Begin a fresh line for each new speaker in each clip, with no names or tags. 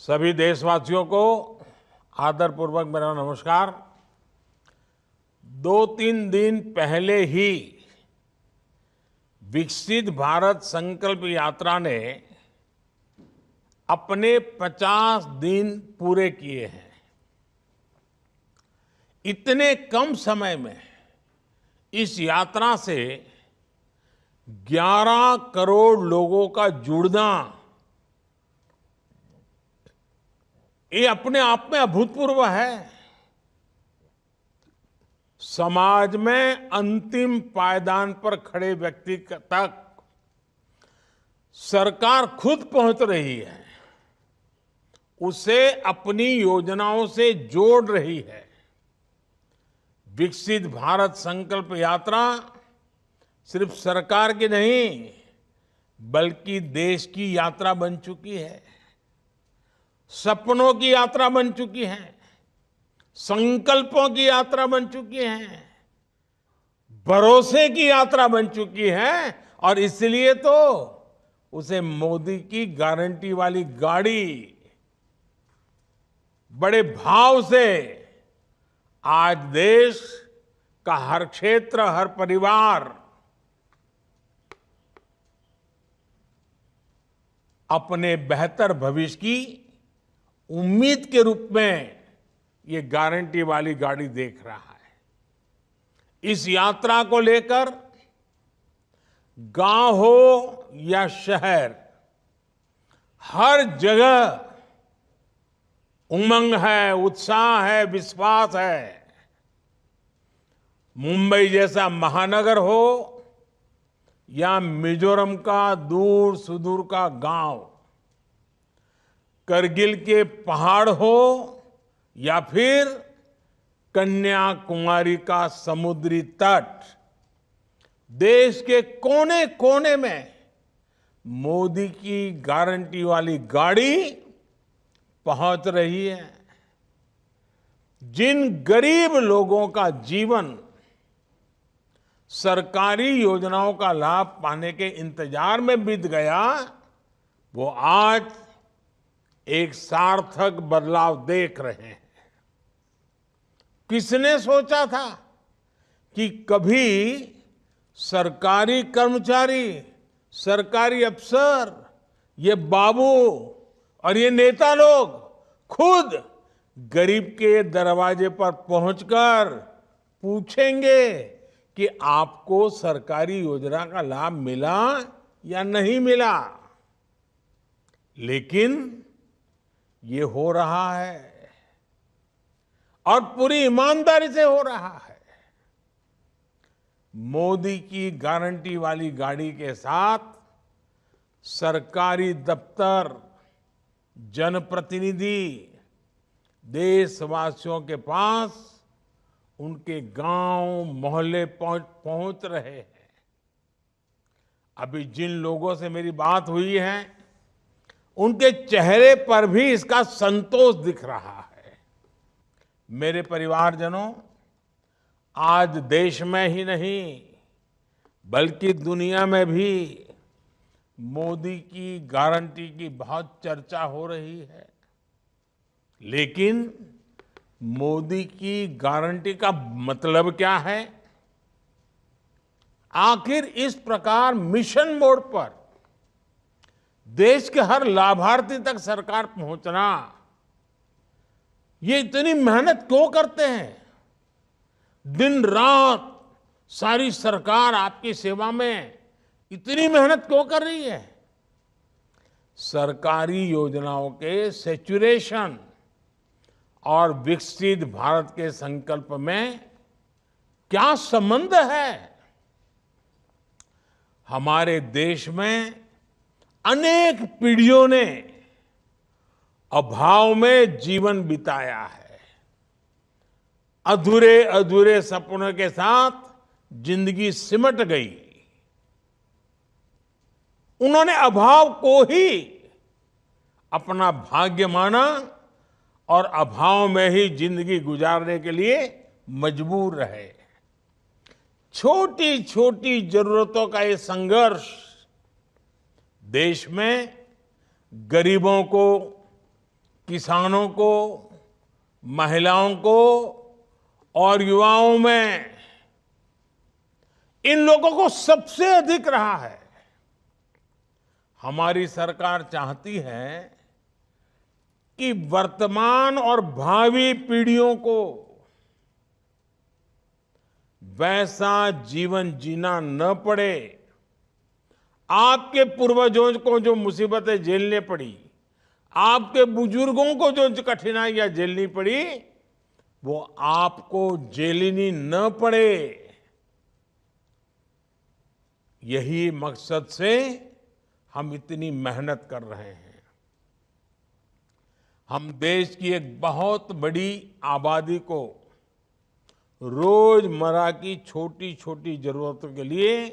सभी देशवासियों को आदरपूर्वक मेरा नमस्कार। 2-3 दिन पहले ही विकसित भारत संकल्प यात्रा ने अपने 50 दिन पूरे किए हैं। इतने कम समय में इस यात्रा से 11 करोड़ लोगों का जुड़ना ये अपने आप में अभूतपूर्व है। समाज में अंतिम पायदान पर खड़े व्यक्ति तक सरकार खुद पहुंच रही है, उसे अपनी योजनाओं से जोड़ रही है। विकसित भारत संकल्प यात्रा सिर्फ सरकार की नहीं, बल्कि देश की यात्रा बन चुकी है। सपनों की यात्रा बन चुकी है, संकल्पों की यात्रा बन चुकी है, भरोसे की यात्रा बन चुकी है। और इसलिए तो उसे मोदी की गारंटी वाली गाड़ी बड़े भाव से आज देश का हर क्षेत्र, हर परिवार अपने बेहतर भविष्य की उम्मीद के रूप में ये गारंटी वाली गाड़ी देख रहा है। इस यात्रा को लेकर गांव हो या शहर, हर जगह उमंग है, उत्साह है, विश्वास है। मुंबई जैसा महानगर हो या मिजोरम का दूर सुदूर का गांव, करगिल के पहाड़ हो या फिर कन्याकुमारी का समुद्री तट, देश के कोने कोने में मोदी की गारंटी वाली गाड़ी पहुंच रही है। जिन गरीब लोगों का जीवन सरकारी योजनाओं का लाभ पाने के इंतजार में बीत गया, वो आज एक सार्थक बदलाव देख रहे हैं। किसने सोचा था कि कभी सरकारी कर्मचारी, सरकारी अफसर, ये बाबू और ये नेता लोग खुद गरीब के दरवाजे पर पहुंचकर पूछेंगे कि आपको सरकारी योजना का लाभ मिला या नहीं मिला। लेकिन ये हो रहा है और पूरी ईमानदारी से हो रहा है। मोदी की गारंटी वाली गाड़ी के साथ सरकारी दफ्तर, जनप्रतिनिधि देशवासियों के पास उनके गांव, मोहल्ले पहुंच रहे हैं। अभी जिन लोगों से मेरी बात हुई है, उनके चेहरे पर भी इसका संतोष दिख रहा है। मेरे परिवारजनों, आज देश में ही नहीं बल्कि दुनिया में भी मोदी की गारंटी की बहुत चर्चा हो रही है। लेकिन मोदी की गारंटी का मतलब क्या है? आखिर इस प्रकार मिशन मोड पर देश के हर लाभार्थी तक सरकार पहुंचना, ये इतनी मेहनत क्यों करते हैं? दिन रात सारी सरकार आपकी सेवा में इतनी मेहनत क्यों कर रही है? सरकारी योजनाओं के सैचुरेशन और विकसित भारत के संकल्प में क्या संबंध है? हमारे देश में अनेक पीढ़ियों ने अभाव में जीवन बिताया है। अधूरे अधूरे सपनों के साथ जिंदगी सिमट गई। उन्होंने अभाव को ही अपना भाग्य माना और अभाव में ही जिंदगी गुजारने के लिए मजबूर रहे। छोटी छोटी जरूरतों का ये संघर्ष देश में गरीबों को, किसानों को, महिलाओं को और युवाओं में इन लोगों को सबसे अधिक रहा है। हमारी सरकार चाहती है कि वर्तमान और भावी पीढ़ियों को वैसा जीवन जीना न पड़े। आपके पूर्वजों को जो मुसीबतें झेलने पड़ी, आपके बुजुर्गों को जो कठिनाइयां झेलनी पड़ी, वो आपको झेलनी न पड़े। यही मकसद से हम इतनी मेहनत कर रहे हैं। हम देश की एक बहुत बड़ी आबादी को रोजमर्रा की छोटी छोटी जरूरतों के लिए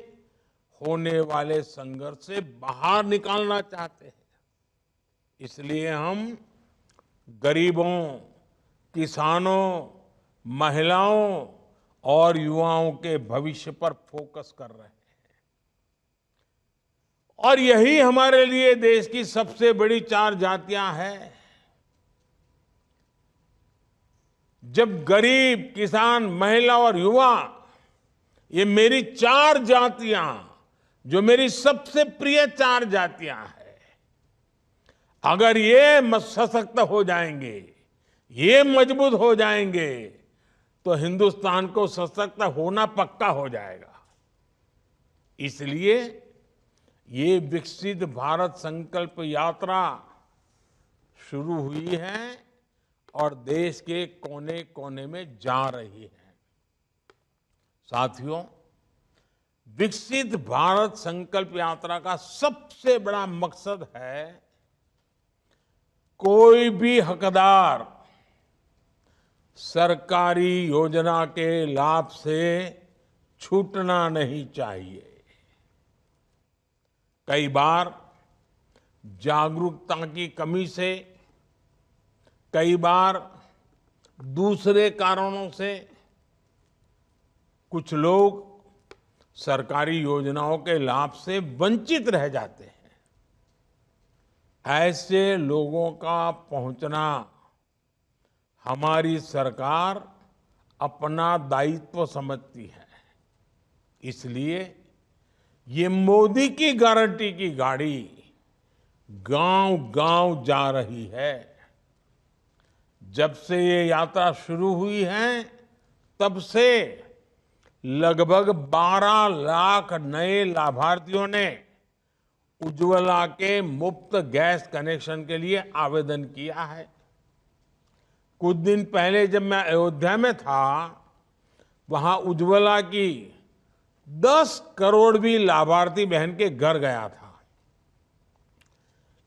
होने वाले संघर्ष से बाहर निकालना चाहते हैं। इसलिए हम गरीबों, किसानों, महिलाओं और युवाओं के भविष्य पर फोकस कर रहे हैं। और यही हमारे लिए देश की सबसे बड़ी 4 जातियां हैं। जब गरीब, किसान, महिला और युवा, ये मेरी 4 जातियां, जो मेरी सबसे प्रिय 4 जातियां हैं, अगर ये सशक्त हो जाएंगे, ये मजबूत हो जाएंगे, तो हिंदुस्तान को सशक्त होना पक्का हो जाएगा। इसलिए ये विकसित भारत संकल्प यात्रा शुरू हुई है और देश के कोने कोने में जा रही है। साथियों, विकसित भारत संकल्प यात्रा का सबसे बड़ा मकसद है कोई भी हकदार सरकारी योजना के लाभ से छूटना नहीं चाहिए। कई बार जागरूकता की कमी से, कई बार दूसरे कारणों से कुछ लोग सरकारी योजनाओं के लाभ से वंचित रह जाते हैं। ऐसे लोगों का पहुंचना हमारी सरकार अपना दायित्व समझती है। इसलिए ये मोदी की गारंटी की गाड़ी गांव-गांव जा रही है। जब से ये यात्रा शुरू हुई है, तब से लगभग 12 लाख नए लाभार्थियों ने उज्ज्वला के मुफ्त गैस कनेक्शन के लिए आवेदन किया है। कुछ दिन पहले जब मैं अयोध्या में था, वहां उज्ज्वला की 10 करोड़ भी लाभार्थी बहन के घर गया था।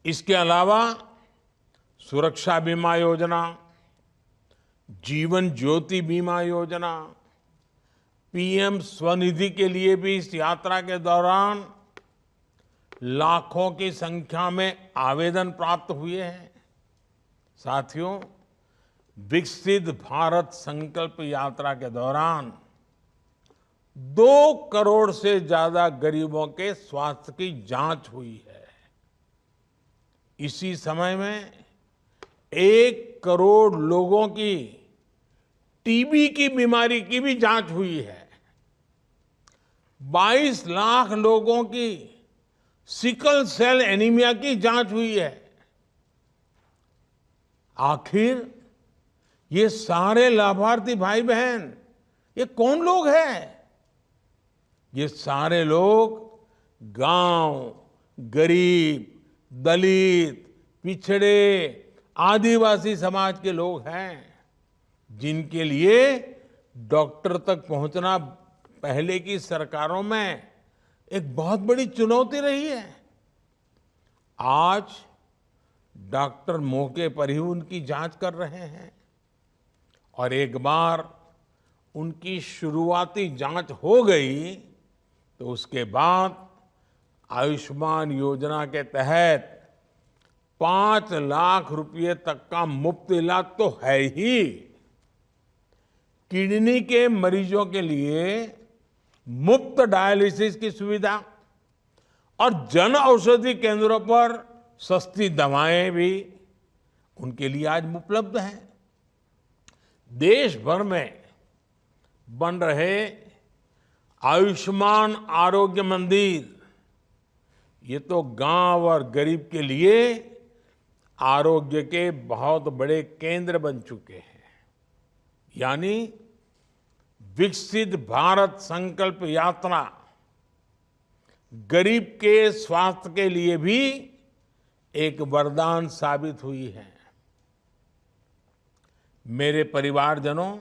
इसके अलावा सुरक्षा बीमा योजना, जीवन ज्योति बीमा योजना, पीएम स्वनिधि के लिए भी इस यात्रा के दौरान लाखों की संख्या में आवेदन प्राप्त हुए हैं। साथियों, विकसित भारत संकल्प यात्रा के दौरान 2 करोड़ से ज्यादा गरीबों के स्वास्थ्य की जांच हुई है। इसी समय में 1 करोड़ लोगों की टीबी की बीमारी की भी जांच हुई है। 22 लाख लोगों की सिकल सेल एनीमिया की जांच हुई है। आखिर ये सारे लाभार्थी भाई बहन, ये कौन लोग हैं? ये सारे लोग गांव, गरीब, दलित, पिछड़े, आदिवासी समाज के लोग हैं, जिनके लिए डॉक्टर तक पहुंचना पहले की सरकारों में एक बहुत बड़ी चुनौती रही है। आज डॉक्टर मौके पर ही उनकी जांच कर रहे हैं और एक बार उनकी शुरुआती जांच हो गई तो उसके बाद आयुष्मान योजना के तहत 5 लाख रुपए तक का मुफ्त इलाज तो है ही। किडनी के मरीजों के लिए मुफ्त डायलिसिस की सुविधा और जन औषधि केंद्रों पर सस्ती दवाएं भी उनके लिए आज उपलब्ध हैं। देश भर में बन रहे आयुष्मान आरोग्य मंदिर, ये तो गांव और गरीब के लिए आरोग्य के बहुत बड़े केंद्र बन चुके हैं। यानी विकसित भारत संकल्प यात्रा गरीब के स्वास्थ्य के लिए भी एक वरदान साबित हुई है। मेरे परिवारजनों,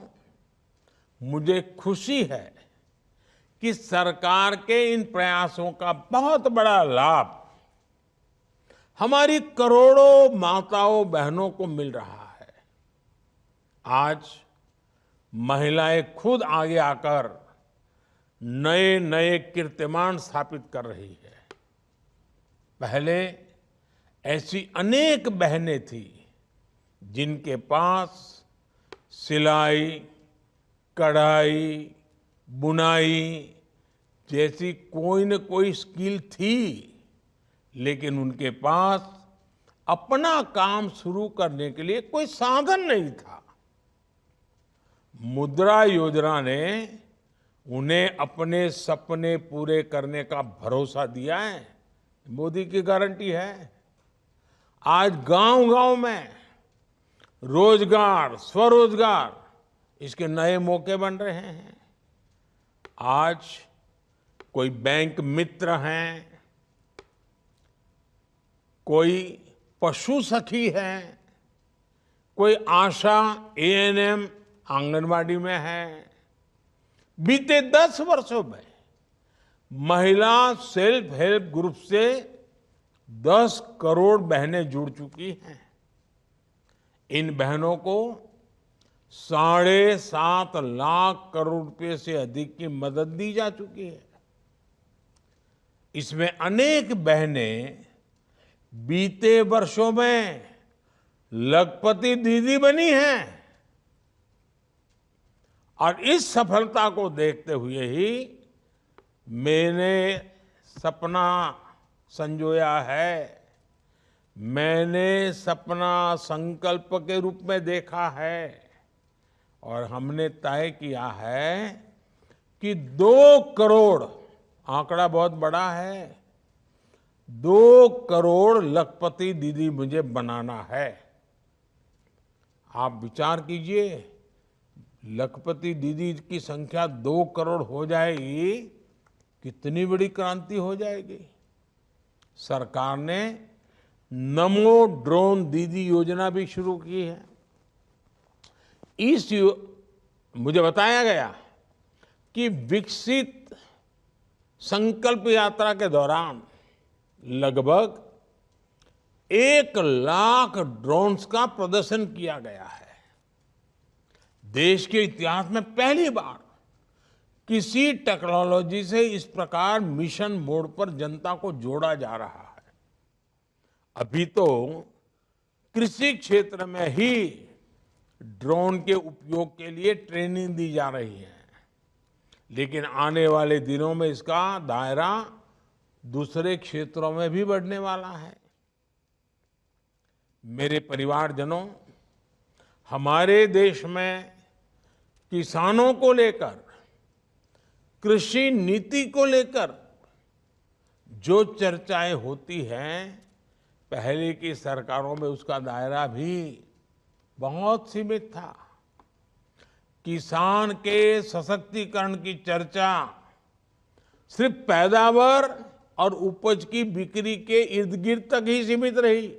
मुझे खुशी है कि सरकार के इन प्रयासों का बहुत बड़ा लाभ हमारी करोड़ों माताओं बहनों को मिल रहा है। आज महिलाएं खुद आगे आकर नए नए कीर्तिमान स्थापित कर रही है। पहले ऐसी अनेक बहनें थी जिनके पास सिलाई, कढ़ाई, बुनाई जैसी कोई न कोई स्किल थी, लेकिन उनके पास अपना काम शुरू करने के लिए कोई साधन नहीं था। मुद्रा योजना ने उन्हें अपने सपने पूरे करने का भरोसा दिया है। मोदी की गारंटी है। आज गांव-गांव में रोजगार, स्वरोजगार, इसके नए मौके बन रहे हैं। आज कोई बैंक मित्र हैं, कोई पशु सखी है, कोई आशा एएनएम आंगनवाड़ी में है। बीते 10 वर्षों में महिला सेल्फ हेल्प ग्रुप से 10 करोड़ बहनें जुड़ चुकी हैं। इन बहनों को 7.5 लाख करोड़ रुपए से अधिक की मदद दी जा चुकी है। इसमें अनेक बहनें बीते वर्षों में लखपति दीदी बनी हैं। और इस सफलता को देखते हुए ही मैंने सपना संजोया है, मैंने सपना संकल्प के रूप में देखा है और हमने तय किया है कि 2 करोड़, आंकड़ा बहुत बड़ा है, 2 करोड़ लखपति दीदी मुझे बनाना है। आप विचार कीजिए, लखपति दीदी की संख्या 2 करोड़ हो जाएगी, कितनी बड़ी क्रांति हो जाएगी। सरकार ने नमो ड्रोन दीदी योजना भी शुरू की है। मुझे बताया गया कि विकसित संकल्प यात्रा के दौरान लगभग 1 लाख ड्रोन्स का प्रदर्शन किया गया है। देश के इतिहास में पहली बार किसी टेक्नोलॉजी से इस प्रकार मिशन मोड पर जनता को जोड़ा जा रहा है। अभी तो कृषि क्षेत्र में ही ड्रोन के उपयोग के लिए ट्रेनिंग दी जा रही है, लेकिन आने वाले दिनों में इसका दायरा दूसरे क्षेत्रों में भी बढ़ने वाला है। मेरे परिवारजनों, हमारे देश में किसानों को लेकर, कृषि नीति को लेकर जो चर्चाएं होती हैं, पहले की सरकारों में उसका दायरा भी बहुत सीमित था। किसान के सशक्तिकरण की चर्चा सिर्फ पैदावार और उपज की बिक्री के इर्द गिर्द तक ही सीमित रही,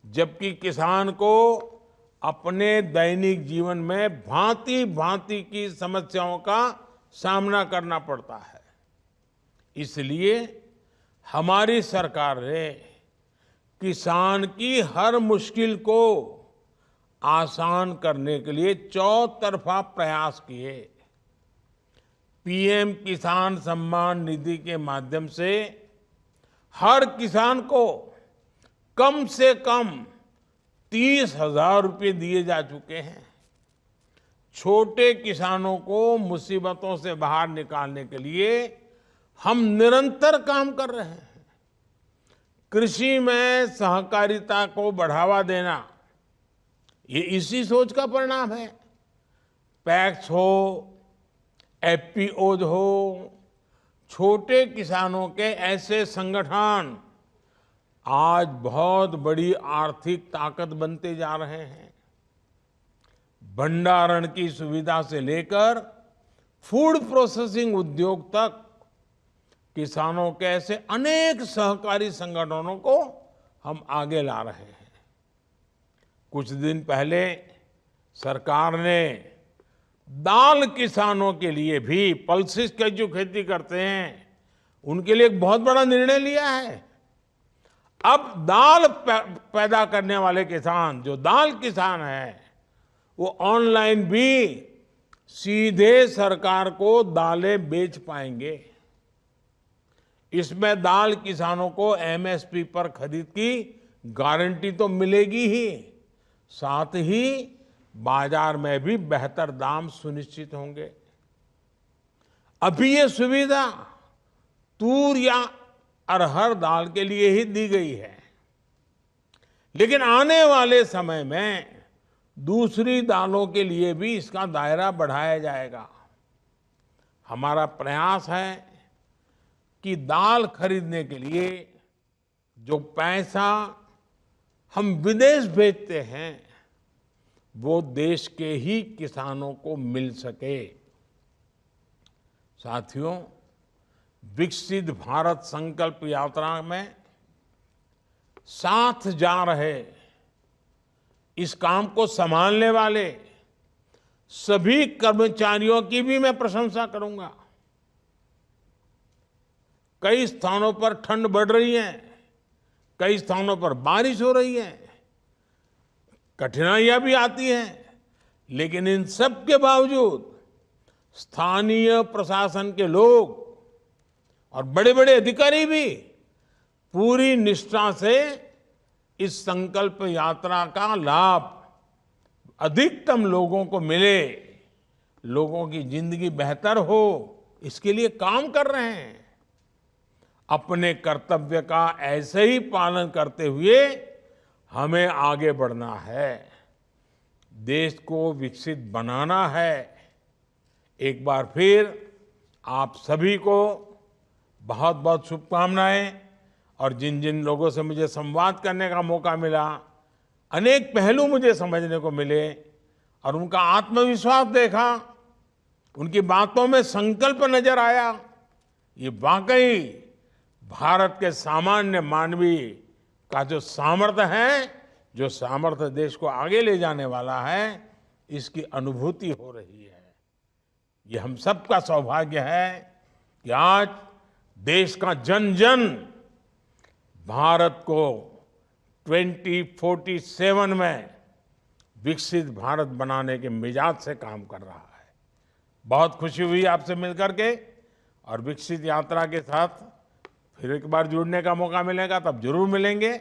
जबकि किसान को अपने दैनिक जीवन में भांति भांति की समस्याओं का सामना करना पड़ता है। इसलिए हमारी सरकार ने किसान की हर मुश्किल को आसान करने के लिए चौतरफा प्रयास किए। पीएम किसान सम्मान निधि के माध्यम से हर किसान को कम से कम 30,000 रुपये दिए जा चुके हैं। छोटे किसानों को मुसीबतों से बाहर निकालने के लिए हम निरंतर काम कर रहे हैं। कृषि में सहकारिता को बढ़ावा देना, ये इसी सोच का परिणाम है। पैक्स हो, एफपीओज हो, छोटे किसानों के ऐसे संगठन आज बहुत बड़ी आर्थिक ताकत बनते जा रहे हैं। भंडारण की सुविधा से लेकर फूड प्रोसेसिंग उद्योग तक किसानों के ऐसे अनेक सहकारी संगठनों को हम आगे ला रहे हैं। कुछ दिन पहले सरकार ने दाल किसानों के लिए भी, पल्सेस की जो खेती करते हैं उनके लिए एक बहुत बड़ा निर्णय लिया है। अब दाल पैदा करने वाले किसान, जो दाल किसान है, वो ऑनलाइन भी सीधे सरकार को दालें बेच पाएंगे। इसमें दाल किसानों को एमएसपी पर खरीद की गारंटी तो मिलेगी ही, साथ ही बाजार में भी बेहतर दाम सुनिश्चित होंगे। अभी ये सुविधा तूर या अरहर दाल के लिए ही दी गई है, लेकिन आने वाले समय में दूसरी दालों के लिए भी इसका दायरा बढ़ाया जाएगा। हमारा प्रयास है कि दाल खरीदने के लिए जो पैसा हम विदेश भेजते हैं वो देश के ही किसानों को मिल सके। साथियों, विकसित भारत संकल्प यात्रा में साथ जा रहे, इस काम को संभालने वाले सभी कर्मचारियों की भी मैं प्रशंसा करूंगा। कई स्थानों पर ठंड बढ़ रही है, कई स्थानों पर बारिश हो रही है, कठिनाइयां भी आती हैं, लेकिन इन सब के बावजूद स्थानीय प्रशासन के लोग और बड़े बड़े अधिकारी भी पूरी निष्ठा से इस संकल्प यात्रा का लाभ अधिकतम लोगों को मिले, लोगों की जिंदगी बेहतर हो, इसके लिए काम कर रहे हैं। अपने कर्तव्य का ऐसे ही पालन करते हुए हमें आगे बढ़ना है, देश को विकसित बनाना है। एक बार फिर आप सभी को बहुत बहुत शुभकामनाएं। और जिन जिन लोगों से मुझे संवाद करने का मौका मिला, अनेक पहलू मुझे समझने को मिले और उनका आत्मविश्वास देखा, उनकी बातों में संकल्प नजर आया। ये वाकई भारत के सामान्य मानवी का जो सामर्थ्य है, जो सामर्थ्य देश को आगे ले जाने वाला है, इसकी अनुभूति हो रही है। ये हम सबका सौभाग्य है कि आज देश का जन जन भारत को 2047 में विकसित भारत बनाने के मिजाज से काम कर रहा है। बहुत खुशी हुई आपसे मिलकर के, और विकसित यात्रा के साथ फिर एक बार जुड़ने का मौका मिलेगा तब जरूर मिलेंगे।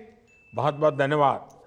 बहुत बहुत धन्यवाद।